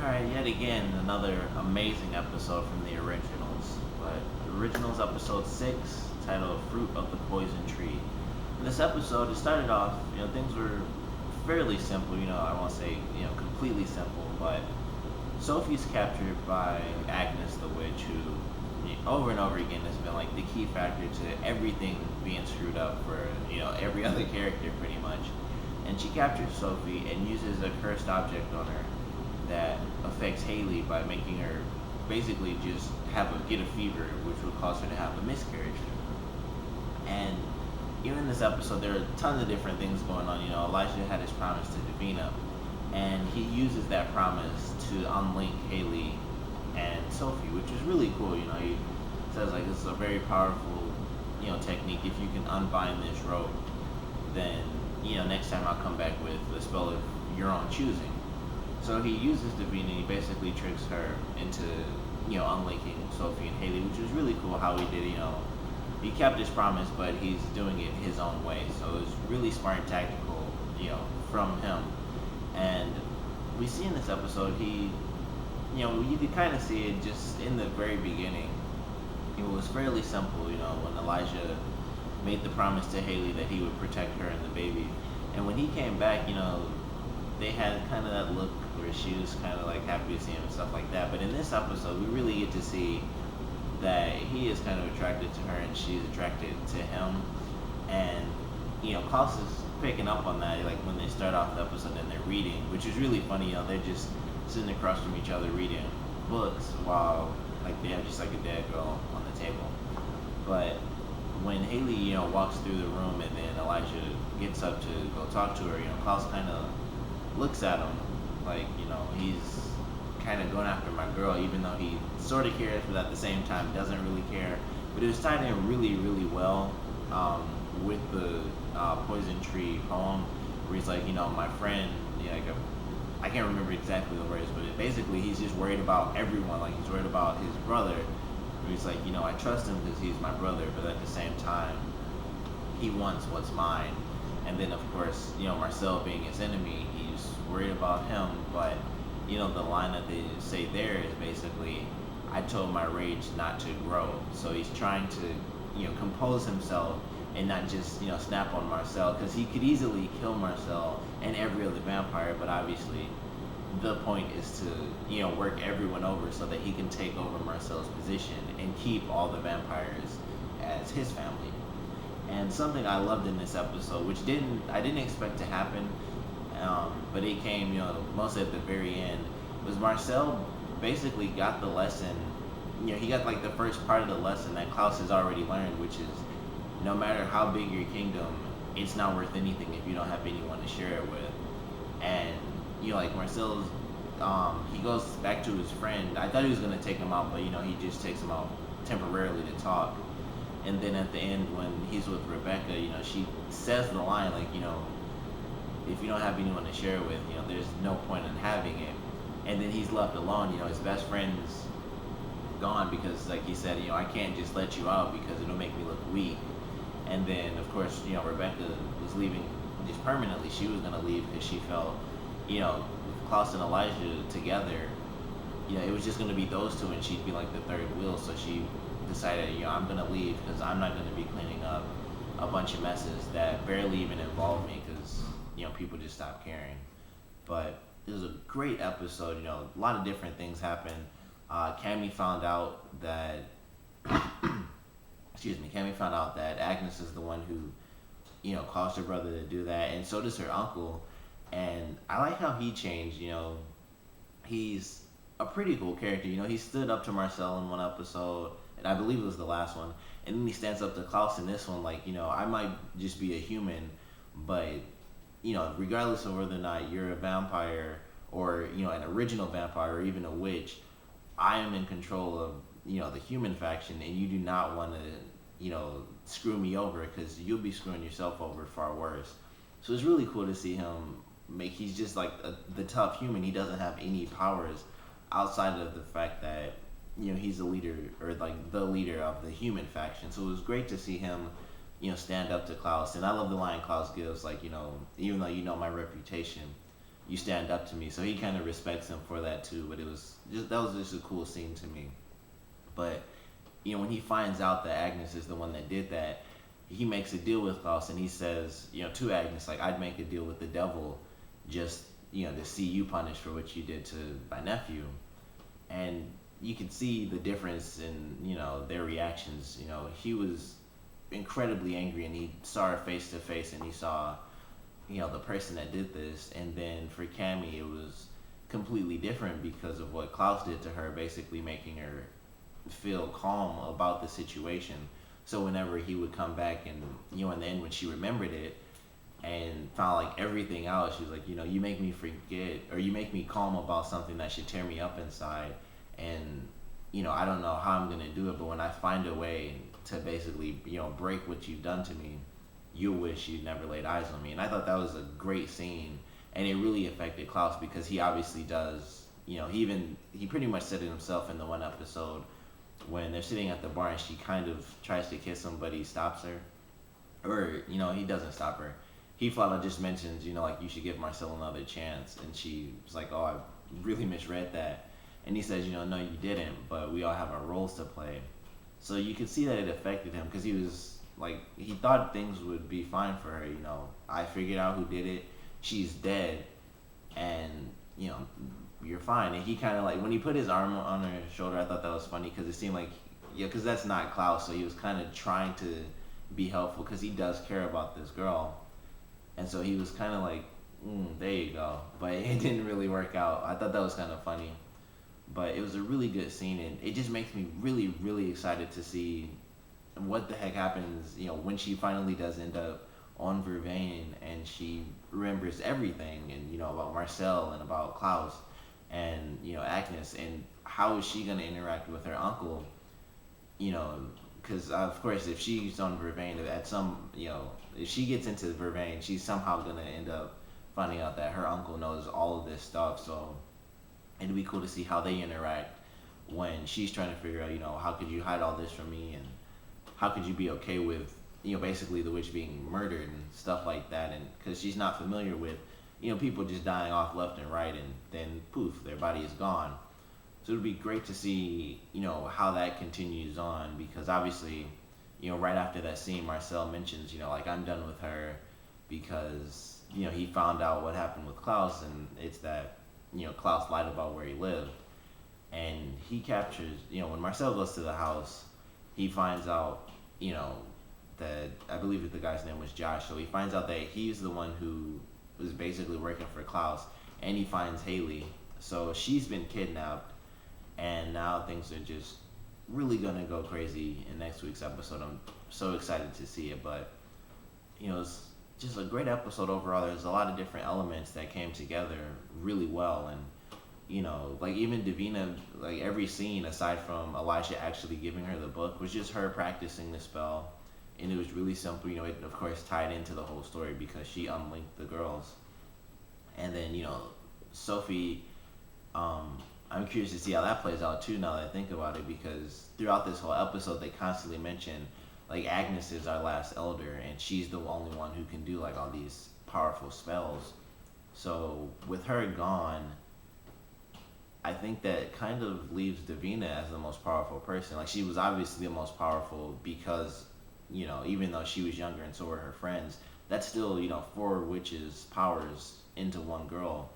Alright, yet again, another amazing episode from the originals. But the originals, episode 6, titled Fruit of the Poison Tree. In this episode, it started off, things were fairly simple, I won't say, completely simple, but Sophie's captured by Agnes the Witch, who, over and over again, has been like the key factor to everything being screwed up for, every other character pretty much. And she captures Sophie and uses a cursed object on her that affects Haley by making her basically just get a fever, which would cause her to have a miscarriage. And even in this episode, there are tons of different things going on. Elijah had his promise to Davina, and he uses that promise to unlink Haley and Sophie, which is really cool. He says like this is a very powerful, technique. If you can unbind this rope, then next time I'll come back with a spell of your own choosing. So he uses Davina and he basically tricks her into, unlinking Sophie and Haley, which was really cool how he did, he kept his promise, but he's doing it his own way. So it was really smart and tactical, from him. And we see in this episode, you could kind of see it just in the very beginning. It was fairly simple, when Elijah made the promise to Haley that he would protect her and the baby. And when he came back, they had kind of that look where she was kind of like happy to see him and stuff like that. But in this episode, we really get to see that he is kind of attracted to her and she's attracted to him. And, Klaus is picking up on that, like when they start off the episode and they're reading, which is really funny, they're just sitting across from each other reading books while, like, they have just like a dead girl on the table. But when Haley, walks through the room and then Elijah gets up to go talk to her, Klaus kind of looks at him like, he's kind of going after my girl, even though he sort of cares, but at the same time doesn't really care. But it was tied in really, really well with the Poison Tree poem, where he's like, my friend, I can't remember exactly the words, but basically he's just worried about everyone. Like, he's worried about his brother. He's like, I trust him because he's my brother, but at the same time, he wants what's mine. And then, of course, Marcel being his enemy, he's worried about him. But, the line that they say there is basically, I told my rage not to grow. So he's trying to, compose himself and not just, snap on Marcel, because he could easily kill Marcel and every other vampire, but obviously the point is to, work everyone over so that he can take over Marcel's position and keep all the vampires as his family. And something I loved in this episode, which I didn't expect to happen, but it came, mostly at the very end, was Marcel basically got the lesson, he got like the first part of the lesson that Klaus has already learned, which is no matter how big your kingdom, it's not worth anything if you don't have anyone to share it with. And, like Marcel's, he goes back to his friend. I thought he was going to take him out, but, he just takes him out temporarily to talk. And then at the end, when he's with Rebecca, she says the line, like, if you don't have anyone to share it with, there's no point in having it. And then he's left alone, his best friend's gone because, like he said, I can't just let you out because it'll make me look weak. And then, of course, Rebecca was leaving just permanently. She was going to leave because she felt, with Klaus and Elijah together, it was just going to be those two and she'd be like the third wheel. So she decided, I'm going to leave because I'm not going to be cleaning up a bunch of messes that barely even involve me because, people just stopped caring. But it was a great episode, a lot of different things happened. Cammy found out that, Cammy found out that Agnes is the one who, caused her brother to do that, and so does her uncle. And I like how he changed, he's a pretty cool character, he stood up to Marcel in one episode, and I believe it was the last one, and then he stands up to Klaus in this one, like, I might just be a human, but, regardless of whether or not you're a vampire, or, an original vampire, or even a witch, I am in control of, the human faction, and you do not want to, screw me over, because you'll be screwing yourself over far worse. So it's really cool to see him he's just like the tough human. He doesn't have any powers outside of the fact that, he's the leader, or like the leader of the human faction. So it was great to see him, stand up to Klaus. And I love the line Klaus gives, like, even though my reputation, you stand up to me. So he kind of respects him for that too. But it was just that was just a cool scene to me. But when he finds out that Agnes is the one that did that, he makes a deal with Klaus, and he says, to Agnes, like, I'd make a deal with the devil just, to see you punished for what you did to my nephew. And you can see the difference in, their reactions. He was incredibly angry, and he saw her face to face, and he saw, the person that did this. And then for Cammy, it was completely different because of what Klaus did to her, basically making her feel calm about the situation. So whenever he would come back and in the end when she remembered it and found like everything out, she was like, you make me forget, or you make me calm about something that should tear me up inside. And I don't know how I'm gonna do it, but when I find a way to basically break what you've done to me, you'll wish you'd never laid eyes on me. And I thought that was a great scene, and it really affected Klaus because he obviously does. He pretty much said it himself in the one episode when they're sitting at the bar and she kind of tries to kiss him, but he stops her. Or, he doesn't stop her. He flat out just mentions, like, you should give Marcel another chance. And she was like, oh, I really misread that. And he says, no, you didn't, but we all have our roles to play. So you could see that it affected him because he was, like, he thought things would be fine for her. I figured out who did it. She's dead. And, you're fine. And he kind of like, when he put his arm on her shoulder, I thought that was funny because it seemed like, because that's not Klaus, so he was kind of trying to be helpful because he does care about this girl. And so he was kind of like, there you go. But it didn't really work out. I thought that was kind of funny. But it was a really good scene, and it just makes me really, really excited to see what the heck happens, when she finally does end up on Vervain and she remembers everything, and, about Marcel and about Klaus and Agnes, and how is she going to interact with her uncle, because of course if she's on Vervain at some, if she gets into Vervain, she's somehow going to end up finding out that her uncle knows all of this stuff. So it'd be cool to see how they interact when she's trying to figure out, how could you hide all this from me, and how could you be okay with basically the witch being murdered and stuff like that. And because she's not familiar with people just dying off left and right, and then poof, their body is gone. So it would be great to see, how that continues on, because obviously, right after that scene, Marcel mentions, like, I'm done with her because, he found out what happened with Klaus, and it's that, Klaus lied about where he lived. And he captures, when Marcel goes to the house, he finds out, that, I believe that the guy's name was Josh, so he finds out that he's the one who was basically working for Klaus, and he finds Haley. So she's been kidnapped, and now things are just really gonna go crazy in next week's episode. I'm so excited to see it, but it's just a great episode overall. There's a lot of different elements that came together really well, and like even Davina, like every scene aside from Elijah actually giving her the book was just her practicing the spell. And it was really simple, it of course tied into the whole story because she unlinked the girls. And then, Sophie, I'm curious to see how that plays out too now that I think about it, because throughout this whole episode they constantly mention, like, Agnes is our last elder and she's the only one who can do like all these powerful spells. So with her gone, I think that kind of leaves Davina as the most powerful person. Like, she was obviously the most powerful because even though she was younger and so were her friends, that's still, 4 witches' powers into one girl.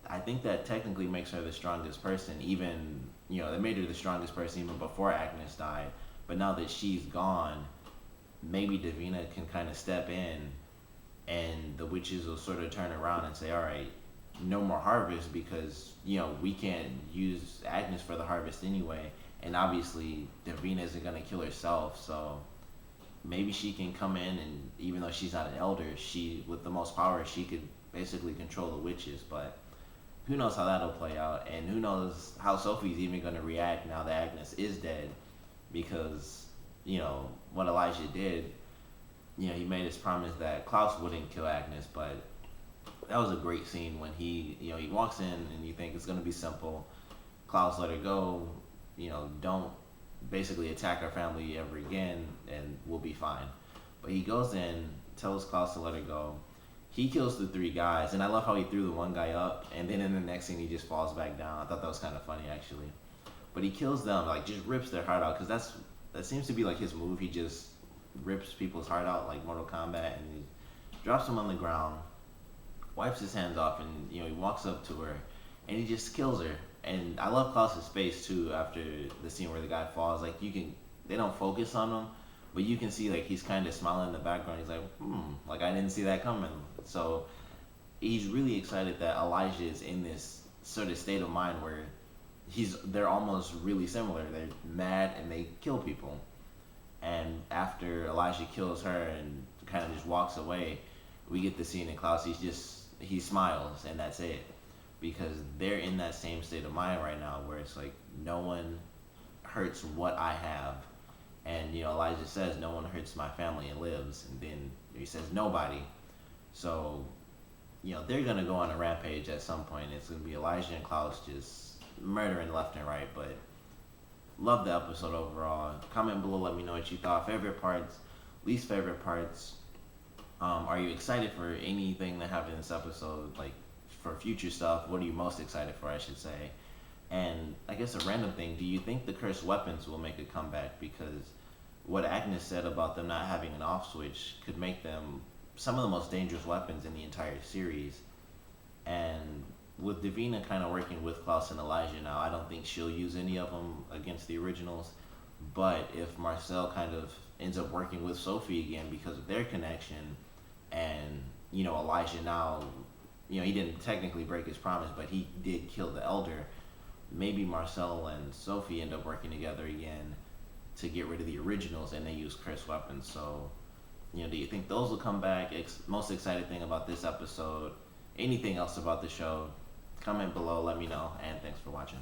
I think that technically makes her the strongest person, even, that made her the strongest person even before Agnes died. But now that she's gone, maybe Davina can kind of step in and the witches will sort of turn around and say, all right, no more harvest because, we can't use Agnes for the harvest anyway. And obviously, Davina isn't going to kill herself, so maybe she can come in, and even though she's not an elder, she, with the most power, she could basically control the witches. But who knows how that'll play out, and who knows how Sophie's even going to react now that Agnes is dead, because, what Elijah did, he made his promise that Klaus wouldn't kill Agnes, but that was a great scene when he walks in and you think it's going to be simple. Klaus let her go, don't basically attack our family ever again and we'll be fine. But he goes in, tells Klaus to let her go. he kills the three guys, and I love how he threw the one guy up, and then in the next scene he just falls back down. I thought that was kind of funny actually. But he kills them, like just rips their heart out, because that seems to be like his move. He just rips people's heart out like Mortal Kombat, and he drops them on the ground, wipes his hands off, and he walks up to her, and he just kills her. And I love Klaus's face too after the scene where the guy falls. Like they don't focus on him, but you can see like he's kind of smiling in the background. He's like, like I didn't see that coming. So he's really excited that Elijah is in this sort of state of mind where they're almost really similar. They're mad and they kill people. And after Elijah kills her and kind of just walks away, we get the scene in Klaus. He smiles and that's it, because they're in that same state of mind right now where it's like no one hurts what I have. And Elijah says no one hurts my family and lives, and then he says nobody. So they're gonna go on a rampage at some point. It's gonna be Elijah and Klaus just murdering left and right. But love the episode overall. Comment below, let me know what you thought. Favorite parts, least favorite parts. Are you excited for anything that happened in this episode? Like for future stuff, what are you most excited for, I should say? And I guess a random thing, do you think the cursed weapons will make a comeback? Because what Agnes said about them not having an off switch could make them some of the most dangerous weapons in the entire series. And with Davina kind of working with Klaus and Elijah now, I don't think she'll use any of them against the originals. But if Marcel kind of ends up working with Sophie again because of their connection, and Elijah now, he didn't technically break his promise, but he did kill the elder. Maybe Marcel and Sophie end up working together again to get rid of the originals, and they use cursed weapons. So, do you think those will come back? Most excited thing about this episode? Anything else about the show? Comment below, let me know, and thanks for watching.